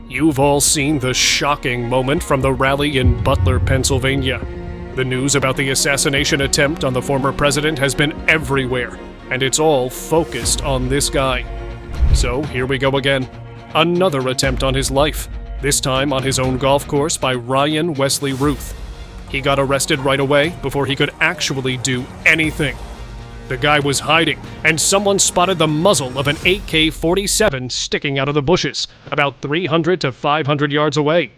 You've all seen the shocking moment from the rally in Butler, Pennsylvania. The news about the assassination attempt on the former president has been everywhere, and it's all focused on this guy. So here we go again. Another attempt on his life, this time on his own golf course by Wesley Routh. He got arrested right away before he could actually do anything. The guy was hiding, and someone spotted the muzzle of an AK-47 sticking out of the bushes, about 300 to 500 yards away.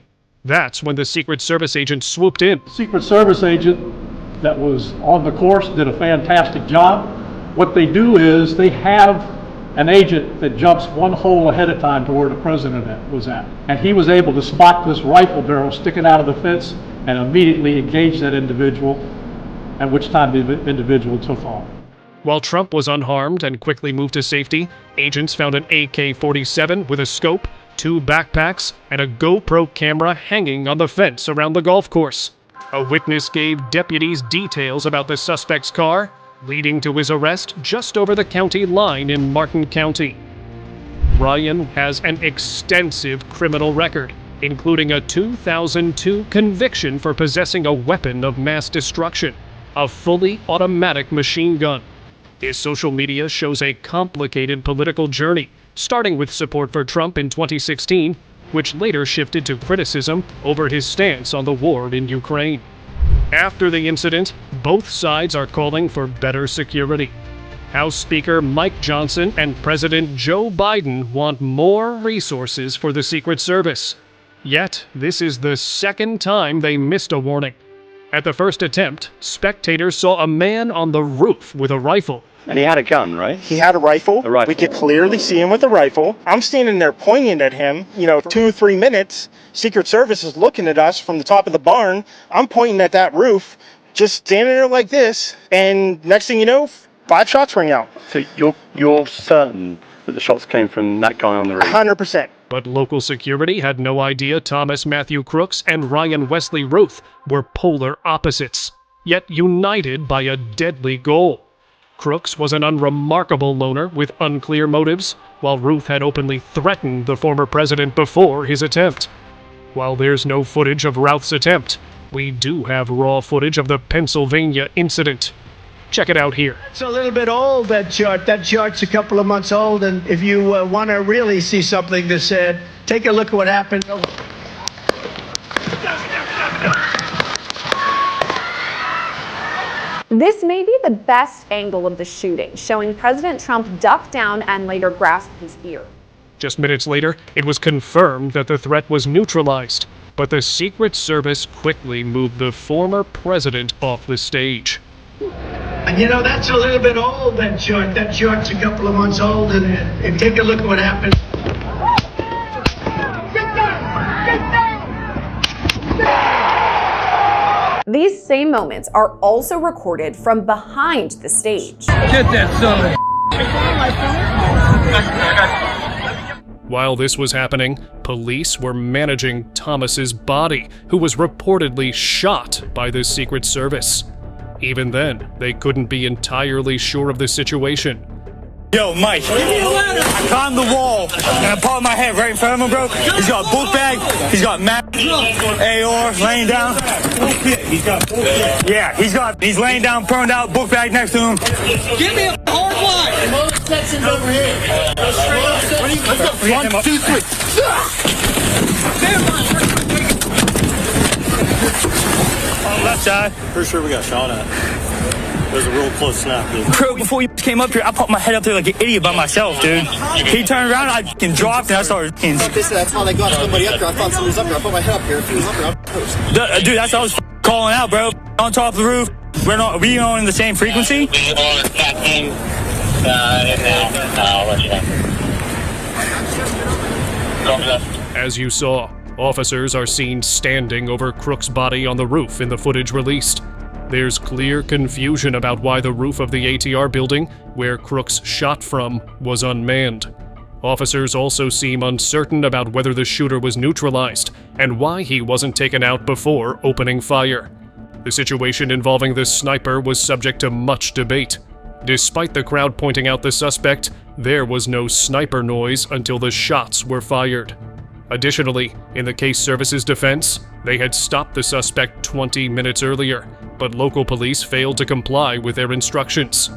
That's when the Secret Service agent swooped in. Secret Service agent that was on the course did a fantastic job. What they do is they have an agent that jumps one hole ahead of time to where the president was at. And he was able to spot this rifle barrel sticking out of the fence and immediately engage that individual, at which time the individual took off. While Trump was unharmed and quickly moved to safety, agents found an AK-47 with a scope, 2 backpacks, and a GoPro camera hanging on the fence around the golf course. A witness gave deputies details about the suspect's car, leading to his arrest just over the county line in Martin County. Ryan has an extensive criminal record, including a 2002 conviction for possessing a weapon of mass destruction, a fully automatic machine gun. His social media shows a complicated political journey, starting with support for Trump in 2016, which later shifted to criticism over his stance on the war in Ukraine. After the incident, both sides are calling for better security. House Speaker Mike Johnson and President Joe Biden want more resources for the Secret Service. Yet, this is the second time they missed a warning. At the first attempt, spectators saw a man on the roof with a rifle. And he had a gun, right? He had a rifle. We could clearly see him with a rifle. I'm standing there pointing at him, 2 or 3 minutes. Secret Service is looking at us from the top of the barn. I'm pointing at that roof, just standing there like this. And next thing you know, 5 shots ring out. So you're certain that the shots came from that guy on the roof? 100%. But local security had no idea Thomas Matthew Crooks and Wesley Routh were polar opposites, yet united by a deadly goal. Crooks was an unremarkable loner with unclear motives, while Routh had openly threatened the former president before his attempt. While there's no footage of Routh's attempt, we do have raw footage of the Pennsylvania incident. Check it out here. It's a little bit old, that chart. That chart's a couple of months old, and if you want to really see something that's said, take a look at what happened. This may be the best angle of the shooting, showing President Trump duck down and later grasp his ear. Just minutes later, it was confirmed that the threat was neutralized, but the Secret Service quickly moved the former president off the stage. And that's a little bit old, that chart. That chart's a couple of months old, and take a look at what happened. These same moments are also recorded from behind the stage. Get that son of a... While this was happening, police were managing Thomas's body, who was reportedly shot by the Secret Service. Even then, they couldn't be entirely sure of the situation. Yo, Mike, I climbed the wall and I popped my head right in front of him, bro. He's got a book bag, he's got Mac, AR laying down. Yeah, he's laying down, prone out, book bag next to him. Give me a hard line! Most sections over here. Let's go. 1, 2, 3. On the left side. Pretty sure we got shot at. It was a real close snap, dude. Bro, before you came up here, I popped my head up there like an idiot by myself, dude. He turned around, I fucking dropped, and I started... That's how they got somebody up here. I thought somebody was up here. I put my head up here. If he was up here, I was post. Dude, that's how I was calling out, bro. On top of the roof. We on the same frequency? We are attacking now. I'll let you know. As you saw, officers are seen standing over Crooks' body on the roof in the footage released. There's clear confusion about why the roof of the ATR building, where Crooks shot from, was unmanned. Officers also seem uncertain about whether the shooter was neutralized and why he wasn't taken out before opening fire. The situation involving the sniper was subject to much debate. Despite the crowd pointing out the suspect, there was no sniper noise until the shots were fired. Additionally, in the case service's defense, they had stopped the suspect 20 minutes earlier, but local police failed to comply with their instructions.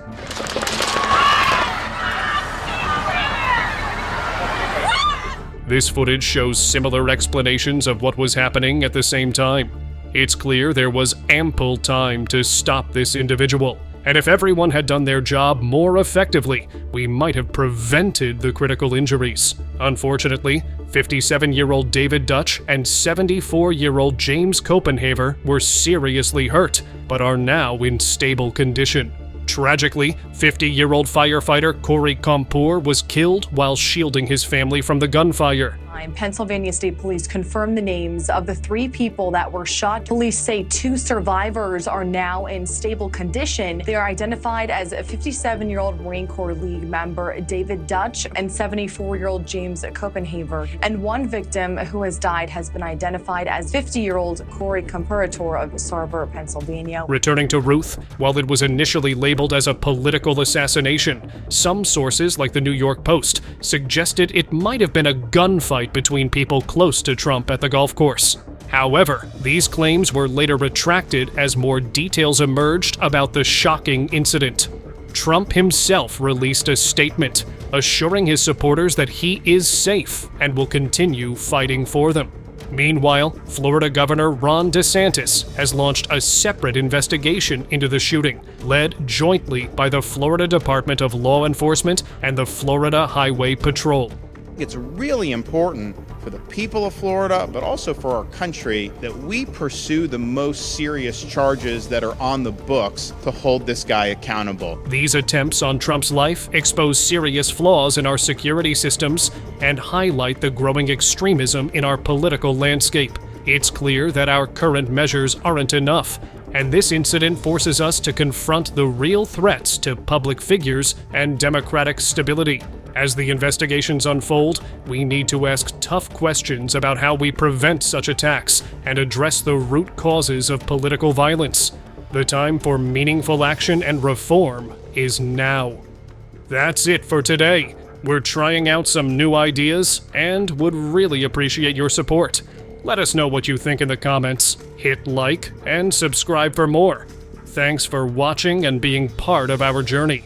This footage shows similar explanations of what was happening at the same time. It's clear there was ample time to stop this individual, and if everyone had done their job more effectively, we might have prevented the critical injuries. Unfortunately, 57-year-old David Dutch and 74-year-old James Copenhaver were seriously hurt, but are now in stable condition. Tragically, 50-year-old firefighter Corey Compour was killed while shielding his family from the gunfire. Pennsylvania State Police confirmed the names of the 3 people that were shot. Police say 2 survivors are now in stable condition. They are identified as a 57-year-old Marine Corps League member David Dutch and 74-year-old James Copenhaver. And one victim who has died has been identified as 50-year-old Corey Comparator of Sarver, Pennsylvania. Returning to Routh, while it was initially labeled as a political assassination, some sources, like the New York Post, suggested it might have been a gunfight between people close to Trump at the golf course. However, these claims were later retracted as more details emerged about the shocking incident. Trump himself released a statement, assuring his supporters that he is safe and will continue fighting for them. Meanwhile, Florida Governor Ron DeSantis has launched a separate investigation into the shooting, led jointly by the Florida Department of Law Enforcement and the Florida Highway Patrol. It's really important for the people of Florida, but also for our country, that we pursue the most serious charges that are on the books to hold this guy accountable. These attempts on Trump's life expose serious flaws in our security systems and highlight the growing extremism in our political landscape. It's clear that our current measures aren't enough, and this incident forces us to confront the real threats to public figures and democratic stability. As the investigations unfold, we need to ask tough questions about how we prevent such attacks and address the root causes of political violence. The time for meaningful action and reform is now. That's it for today. We're trying out some new ideas and would really appreciate your support. Let us know what you think in the comments, hit like, and subscribe for more. Thanks for watching and being part of our journey.